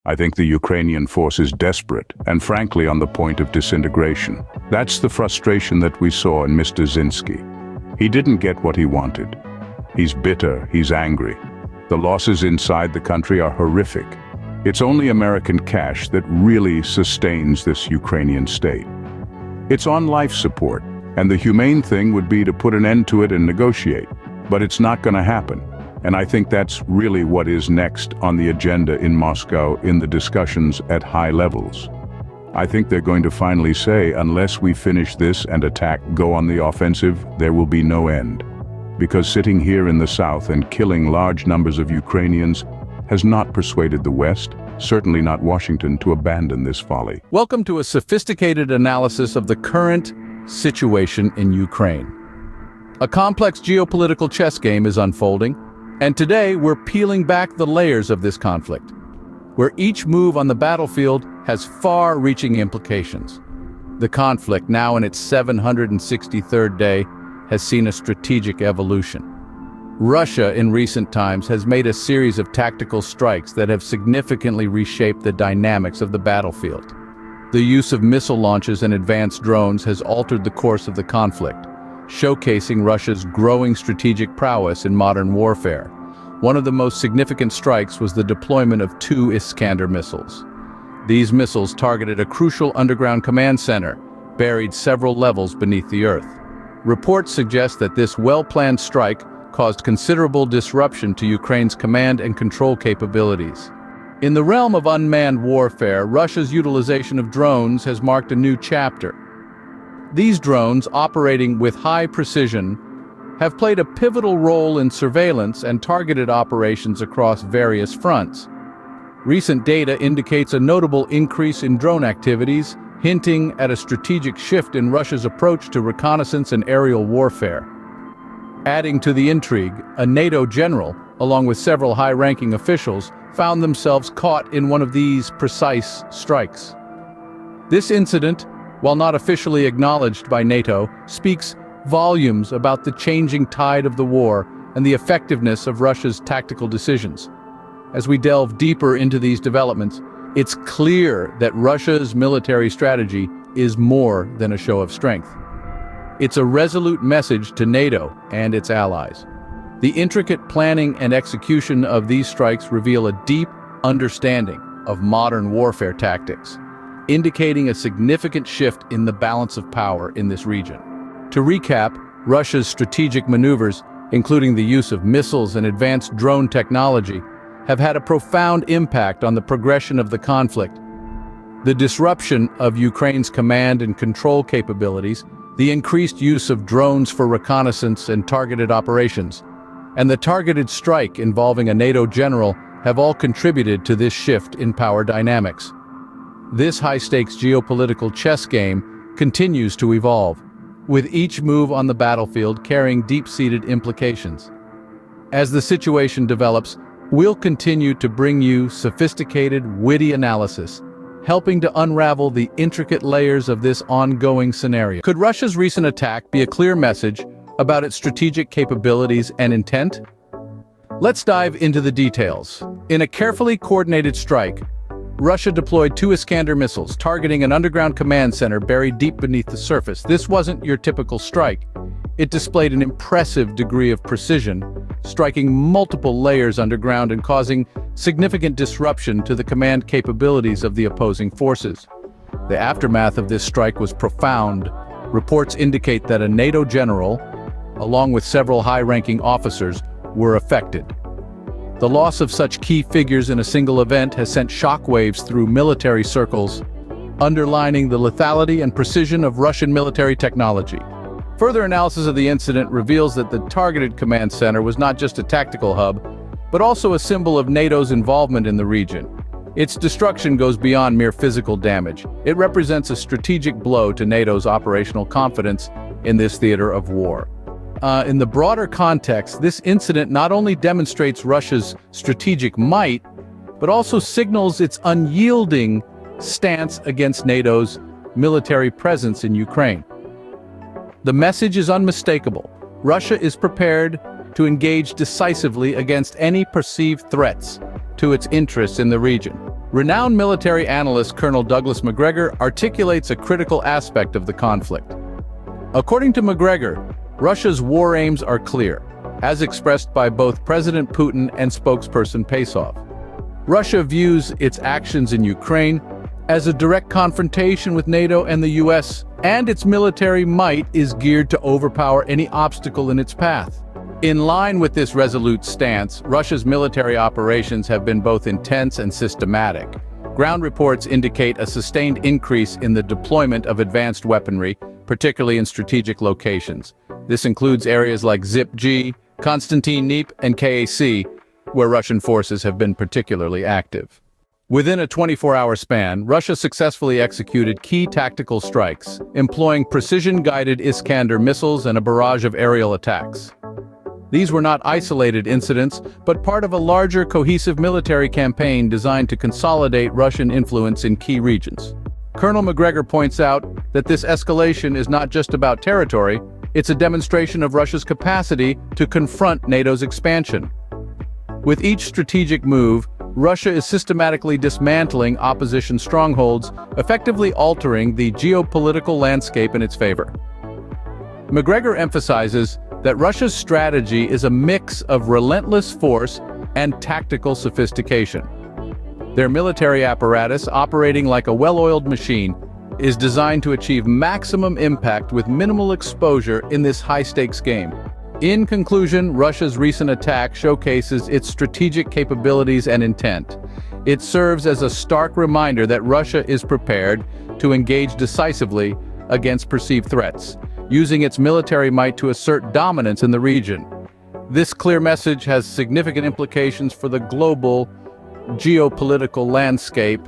I think the Ukrainian force is desperate and frankly on the point of disintegration. That's the frustration that we saw in Mr. Zinsky. He didn't get what he wanted. He's bitter, he's angry. The losses inside the country are horrific. It's only American cash that really sustains this Ukrainian state. It's on life support, and the humane thing would be to put an end to it and negotiate. But it's not going to happen. And I think that's really what is next on the agenda in Moscow in the discussions at high levels. I think they're going to finally say, unless we finish this and go on the offensive, there will be no end. Because sitting here in the south and killing large numbers of Ukrainians has not persuaded the West, certainly not Washington, to abandon this folly. Welcome to a sophisticated analysis of the current situation in Ukraine. A complex geopolitical chess game is unfolding, and today we're peeling back the layers of this conflict, where each move on the battlefield has far-reaching implications. The conflict, now in its 763rd day, has seen a strategic evolution. Russia, in recent times, has made a series of tactical strikes that have significantly reshaped the dynamics of the battlefield. The use of missile launches and advanced drones has altered the course of the conflict, showcasing Russia's growing strategic prowess in modern warfare. One of the most significant strikes was the deployment of 2 Iskander missiles. These missiles targeted a crucial underground command center, buried several levels beneath the earth. Reports suggest that this well-planned strike caused considerable disruption to Ukraine's command and control capabilities. In the realm of unmanned warfare, Russia's utilization of drones has marked a new chapter. These drones, operating with high precision, have played a pivotal role in surveillance and targeted operations across various fronts. Recent data indicates a notable increase in drone activities, hinting at a strategic shift in Russia's approach to reconnaissance and aerial warfare. Adding to the intrigue, a NATO general, along with several high-ranking officials, found themselves caught in one of these precise strikes. This incident, while not officially acknowledged by NATO, speaks volumes about the changing tide of the war and the effectiveness of Russia's tactical decisions. As we delve deeper into these developments, it's clear that Russia's military strategy is more than a show of strength. It's a resolute message to NATO and its allies. The intricate planning and execution of these strikes reveal a deep understanding of modern warfare tactics, indicating a significant shift in the balance of power in this region. To recap, Russia's strategic maneuvers, including the use of missiles and advanced drone technology, have had a profound impact on the progression of the conflict. The disruption of Ukraine's command and control capabilities, the increased use of drones for reconnaissance and targeted operations, and the targeted strike involving a NATO general have all contributed to this shift in power dynamics. This high-stakes geopolitical chess game continues to evolve, with each move on the battlefield carrying deep-seated implications. As the situation develops, we'll continue to bring you sophisticated, witty analysis, helping to unravel the intricate layers of this ongoing scenario. Could Russia's recent attack be a clear message about its strategic capabilities and intent? Let's dive into the details. In a carefully coordinated strike, Russia deployed 2 Iskander missiles, targeting an underground command center buried deep beneath the surface. This wasn't your typical strike. It displayed an impressive degree of precision, striking multiple layers underground and causing significant disruption to the command capabilities of the opposing forces. The aftermath of this strike was profound. Reports indicate that a NATO general, along with several high-ranking officers, were affected. The loss of such key figures in a single event has sent shockwaves through military circles, underlining the lethality and precision of Russian military technology. Further analysis of the incident reveals that the targeted command center was not just a tactical hub, but also a symbol of NATO's involvement in the region. Its destruction goes beyond mere physical damage. It represents a strategic blow to NATO's operational confidence in this theater of war. In the broader context, this incident not only demonstrates Russia's strategic might, but also signals its unyielding stance against NATO's military presence in Ukraine. The message is unmistakable. Russia is prepared to engage decisively against any perceived threats to its interests in the region. Renowned military analyst Colonel Douglas McGregor articulates a critical aspect of the conflict. According to McGregor, Russia's war aims are clear, as expressed by both President Putin and spokesperson Pesov. Russia views its actions in Ukraine as a direct confrontation with NATO and the US, and its military might is geared to overpower any obstacle in its path. In line with this resolute stance, Russia's military operations have been both intense and systematic. Ground reports indicate a sustained increase in the deployment of advanced weaponry, particularly in strategic locations. This includes areas like ZIP-G, Konstantin Neep, and KAC, where Russian forces have been particularly active. Within a 24-hour span, Russia successfully executed key tactical strikes, employing precision-guided Iskander missiles and a barrage of aerial attacks. These were not isolated incidents, but part of a larger cohesive military campaign designed to consolidate Russian influence in key regions. Colonel McGregor points out that this escalation is not just about territory, it's a demonstration of Russia's capacity to confront NATO's expansion. With each strategic move, Russia is systematically dismantling opposition strongholds, effectively altering the geopolitical landscape in its favor. McGregor emphasizes that Russia's strategy is a mix of relentless force and tactical sophistication. Their military apparatus, operating like a well-oiled machine, is designed to achieve maximum impact with minimal exposure in this high-stakes game. In conclusion, Russia's recent attack showcases its strategic capabilities and intent. It serves as a stark reminder that Russia is prepared to engage decisively against perceived threats, using its military might to assert dominance in the region. This clear message has significant implications for the global geopolitical landscape,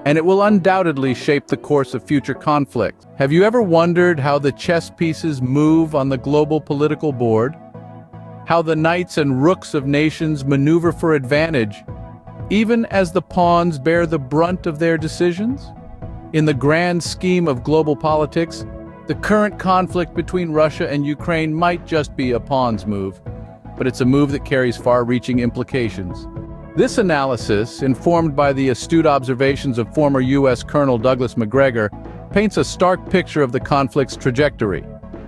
and it will undoubtedly shape the course of future conflicts. Have you ever wondered how the chess pieces move on the global political board? How the knights and rooks of nations maneuver for advantage, even as the pawns bear the brunt of their decisions? In the grand scheme of global politics, the current conflict between Russia and Ukraine might just be a pawn's move, but it's a move that carries far-reaching implications. This analysis, informed by the astute observations of former U.S. Colonel Douglas McGregor, paints a stark picture of the conflict's trajectory.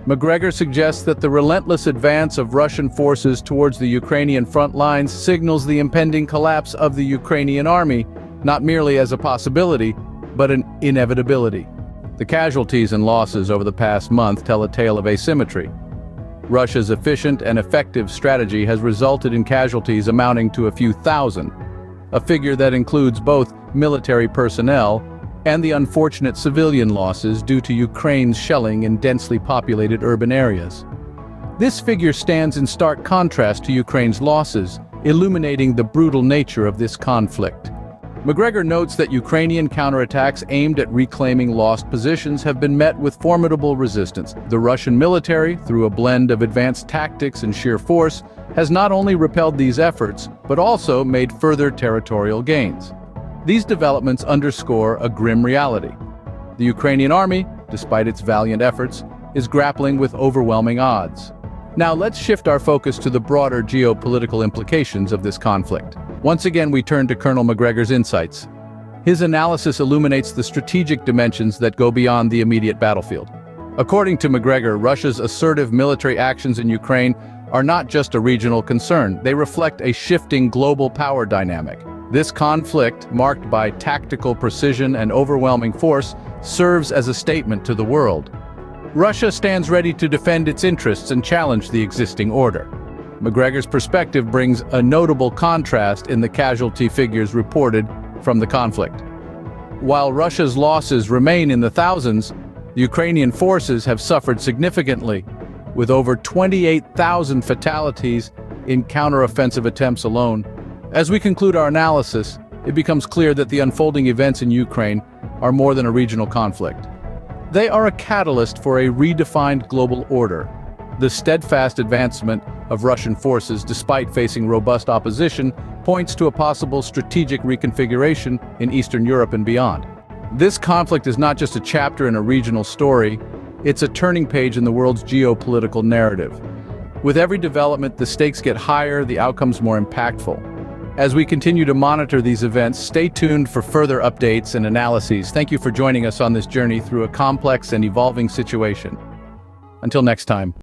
McGregor suggests that the relentless advance of Russian forces towards the Ukrainian front lines signals the impending collapse of the Ukrainian army, not merely as a possibility, but an inevitability. The casualties and losses over the past month tell a tale of asymmetry. Russia's efficient and effective strategy has resulted in casualties amounting to a few thousand, a figure that includes both military personnel and the unfortunate civilian losses due to Ukraine's shelling in densely populated urban areas. This figure stands in stark contrast to Ukraine's losses, illuminating the brutal nature of this conflict. McGregor notes that Ukrainian counterattacks aimed at reclaiming lost positions have been met with formidable resistance. The Russian military, through a blend of advanced tactics and sheer force, has not only repelled these efforts, but also made further territorial gains. These developments underscore a grim reality. The Ukrainian army, despite its valiant efforts, is grappling with overwhelming odds. Now let's shift our focus to the broader geopolitical implications of this conflict. Once again, we turn to Colonel McGregor's insights. His analysis illuminates the strategic dimensions that go beyond the immediate battlefield. According to McGregor, Russia's assertive military actions in Ukraine are not just a regional concern, they reflect a shifting global power dynamic. This conflict, marked by tactical precision and overwhelming force, serves as a statement to the world. Russia stands ready to defend its interests and challenge the existing order. McGregor's perspective brings a notable contrast in the casualty figures reported from the conflict. While Russia's losses remain in the thousands, the Ukrainian forces have suffered significantly, with over 28,000 fatalities in counteroffensive attempts alone. As we conclude our analysis, it becomes clear that the unfolding events in Ukraine are more than a regional conflict. They are a catalyst for a redefined global order. The steadfast advancement of Russian forces, despite facing robust opposition, points to a possible strategic reconfiguration in Eastern Europe and beyond. This conflict is not just a chapter in a regional story, it's a turning page in the world's geopolitical narrative. With every development, the stakes get higher, the outcomes more impactful. As we continue to monitor these events, stay tuned for further updates and analyses. Thank you for joining us on this journey through a complex and evolving situation. Until next time.